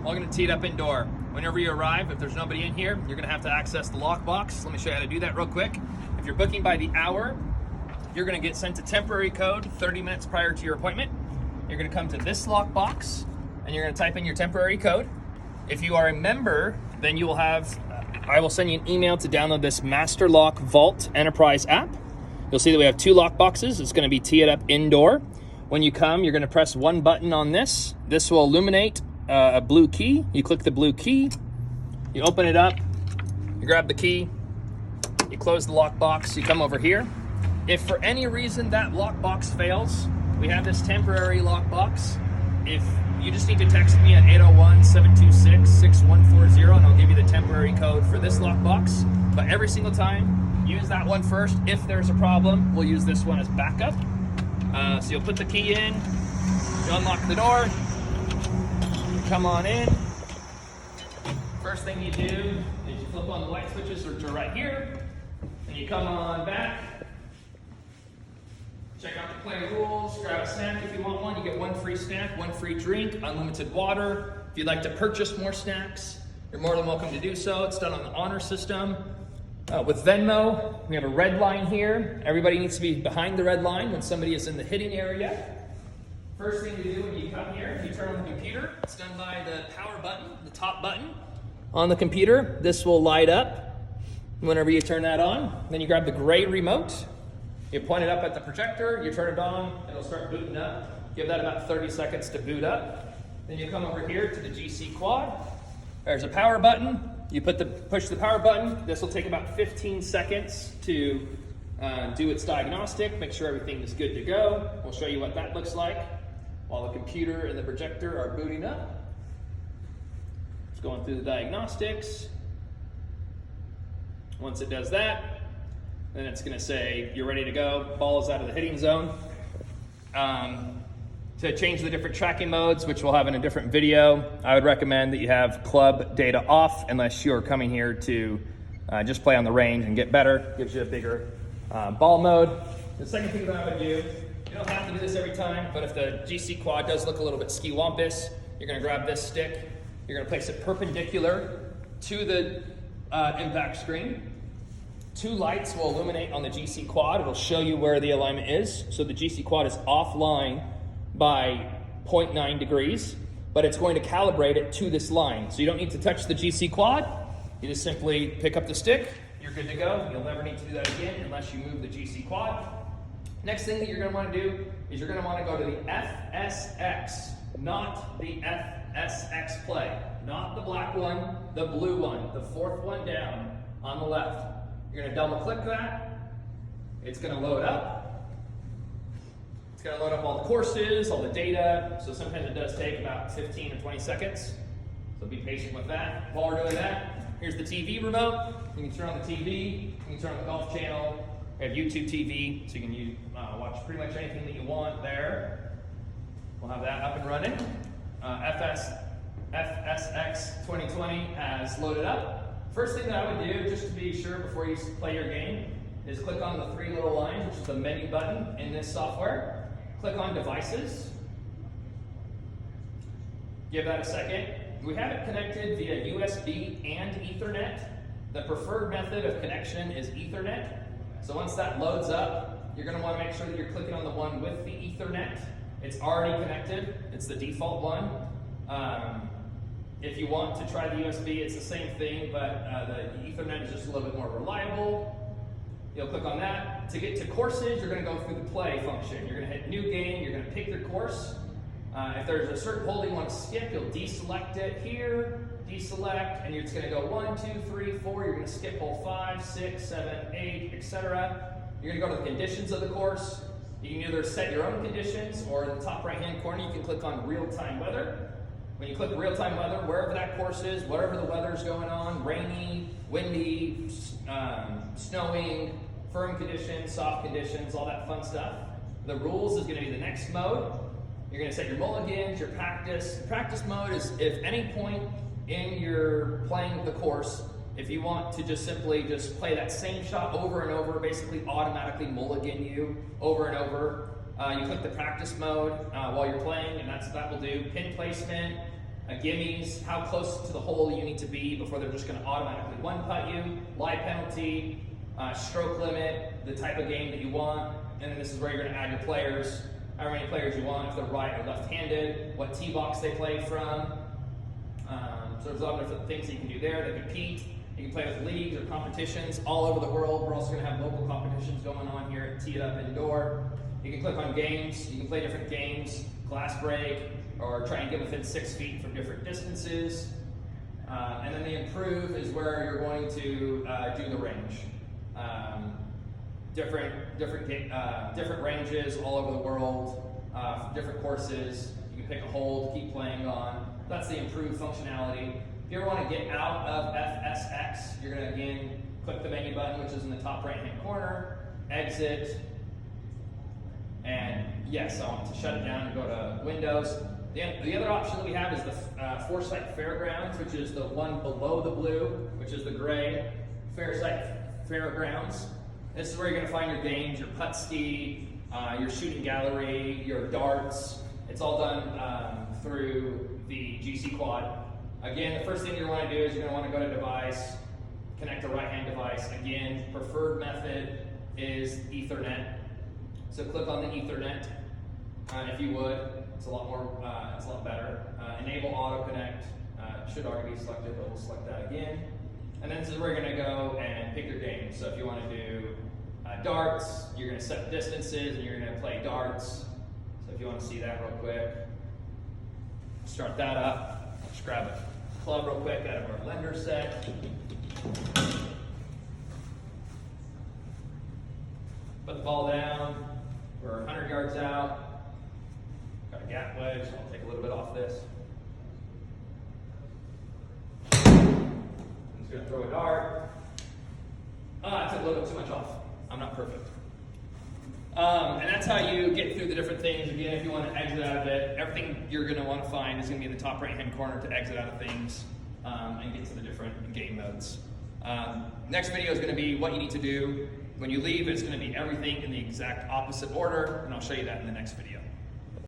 All gonna tee it up indoor. Whenever you arrive, if there's nobody in here, you're gonna have to access the lockbox. Let me show you how to do that real quick. If you're booking by the hour, you're gonna get sent a temporary code 30 minutes prior to your appointment. You're gonna come to this lockbox and you're gonna type in your temporary code. If you are a member, then you will have, I will send you an email to download this Master Lock Vault Enterprise app. You'll see that we have 2 lock boxes. It's gonna be tee it up indoor. When you come, you're gonna press one button on this. This will illuminate a blue key. You click the blue key, you open it up, you grab the key, you close the lockbox, you come over here. If for any reason that lockbox fails, we have this temporary lockbox. If you just need to text me at 801-726-6140 and I'll give you the temporary code for this lockbox. But every single time, use that one first. If there's a problem, we'll use this one as backup. So you'll put the key in, you unlock the door, come on in. First thing you do is you flip on the light switches, which are right here, and you come on back. Check out the play rules, grab a snack if you want one. You get 1 free snack, 1 free drink, unlimited water. If you'd like to purchase more snacks, you're more than welcome to do so. It's done on the honor system. With Venmo, we have a red line here. Everybody needs to be behind the red line when somebody is in the hitting area. First thing to do when you come here, you turn on the computer. It's done by the power button, the top button on the computer. This will light up whenever you turn that on. Then you grab the gray remote. You point it up at the projector, you turn it on, it'll start booting up. Give that about 30 seconds to boot up. Then you come over here to the GC Quad. There's a power button. You push the power button. This will take about 15 seconds to do its diagnostic, make sure everything is good to go. We'll show you what that looks like while the computer and the projector are booting up. It's going through the diagnostics. Once it does that, then it's gonna say, you're ready to go, ball is out of the hitting zone. To change the different tracking modes, which we'll have in a different video, I would recommend that you have club data off unless you're coming here to just play on the range and get better. Gives you a bigger ball mode. The second thing that I would do, you don't have to do this every time, but if the GC Quad does look a little bit ski-wampus, you're gonna grab this stick, you're gonna place it perpendicular to the impact screen. 2 lights will illuminate on the GC Quad. It'll show you where the alignment is. So the GC Quad is offline by 0.9 degrees, but it's going to calibrate it to this line. So you don't need to touch the GC Quad. You just simply pick up the stick, you're good to go. You'll never need to do that again unless you move the GC Quad. Next thing that you're gonna wanna do is you're gonna wanna go to the FSX, not the FSX play. Not the black one, the blue one, the 4th one down on the left. You're gonna double click that. It's gonna load up. It's gonna load up all the courses, all the data. So sometimes it does take about 15 or 20 seconds. So be patient with that. While we're doing that, here's the TV remote. You can turn on the TV, you can turn on the golf channel. We have YouTube TV, so you can watch pretty much anything that you want there. We'll have that up and running. FSX 2020 has loaded up. First thing that I would do, just to be sure before you play your game, is click on the 3 little lines, which is the menu button in this software. Click on devices. Give that a second. We have it connected via USB and Ethernet. The preferred method of connection is Ethernet. So once that loads up, you're gonna wanna make sure that you're clicking on the one with the Ethernet. It's already connected. It's the default one. If you want to try the USB, it's the same thing, but the Ethernet is just a little bit more reliable. You'll click on that. To get to courses, you're gonna go through the play function. You're gonna hit new game, you're gonna pick your course. If there's a certain hole you want to skip, you'll deselect it here, deselect, and you're just gonna go 1, 2, 3, 4. You're gonna skip hole 5, 6, 7, 8, etc. You're gonna go to the conditions of the course. You can either set your own conditions, or in the top right-hand corner, you can click on real-time weather. When you click real-time weather, wherever that course is, whatever the weather's going on, rainy, windy, snowing, firm conditions, soft conditions, all that fun stuff. The rules is gonna be the next mode. You're gonna set your mulligans, your practice. Practice mode is if any point in your playing the course, if you want to just simply just play that same shot over and over, basically automatically mulligan you over and over, you click the practice mode while you're playing, and that will do pin placement, Gimmies, how close to the hole you need to be before they're just going to automatically one putt you, live penalty, stroke limit, the type of game that you want, and then this is where you're going to add your players, however many players you want, if they're right or left-handed, what tee box they play from. So there's a lot of different things that you can do there. They compete. You can play with leagues or competitions all over the world. We're also going to have local competitions going on here at Tee It Up Indoor. You can click on games. You can play different games, glass break, or try and get within 6 feet from different distances. And then the improve is where you're going to do the range. Different ranges all over the world, different courses. You can pick a hole to keep playing on. That's the improved functionality. If you ever want to get out of FSX, you're going to again click the menu button, which is in the top right-hand corner, exit, and yes, I want to shut it down and go to Windows. The other option that we have is the Foresight Fairgrounds, which is the one below the blue, which is the gray Foresight Fairgrounds. This is where you're going to find your games, your putt ski, your shooting gallery, your darts. It's all done through the GC Quad. Again, the first thing you want to do is you're going to want to go to device, connect a right-hand device. Again, preferred method is Ethernet. So click on the Ethernet if you would. It's a lot better. Enable auto connect. Should already be selected, but we'll select that again. And then this is where you're going to go and pick your game. So if you want to do darts, you're going to set the distances and you're going to play darts. So if you want to see that real quick, start that up. Just grab a club real quick out of our lender set. Put the ball down. We're 100 yards out. Got a gap wedge, so I'll take a little bit off this. I'm just going to throw a dart. I took a little bit too much off. I'm not perfect. And that's how you get through the different things. Again, if you want to exit out of it, everything you're going to want to find is going to be in the top right-hand corner to exit out of things and get to the different game modes. Next video is going to be what you need to do when you leave. It's going to be everything in the exact opposite order, and I'll show you that in the next video.